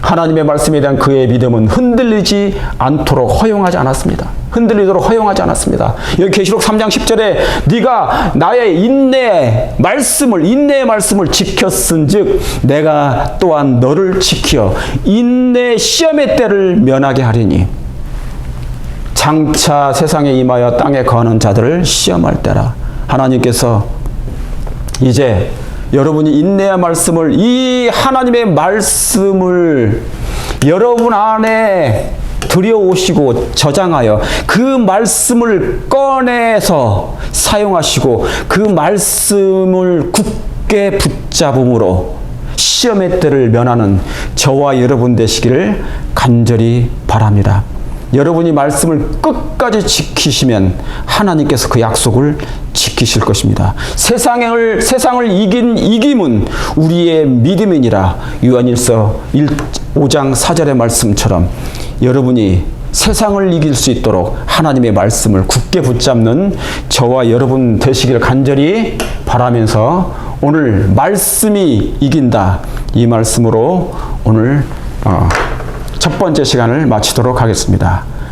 하나님의 말씀에 대한 그의 믿음은 흔들리지 않도록 허용하지 않았습니다. 흔들리도록 허용하지 않았습니다. 여기 계시록 3장 10절에 네가 나의 인내의 말씀을 지켰은즉 내가 또한 너를 지켜 인내 시험의 때를 면하게 하리니. 장차 세상에 임하여 땅에 거하는 자들을 시험할 때라. 하나님께서 이제 여러분이 인내의 말씀을, 이 하나님의 말씀을 여러분 안에 들여오시고 저장하여 그 말씀을 꺼내서 사용하시고 그 말씀을 굳게 붙잡음으로 시험의 때를 면하는 저와 여러분 되시기를 간절히 바랍니다. 여러분이 말씀을 끝까지 지키시면 하나님께서 그 약속을 지키실 것입니다. 세상을 이긴 이김은 우리의 믿음이니라. 요한일서 5장 4절의 말씀처럼 여러분이 세상을 이길 수 있도록 하나님의 말씀을 굳게 붙잡는 저와 여러분 되시기를 간절히 바라면서 오늘 말씀이 이긴다, 이 말씀으로 오늘 첫 번째 시간을 마치도록 하겠습니다.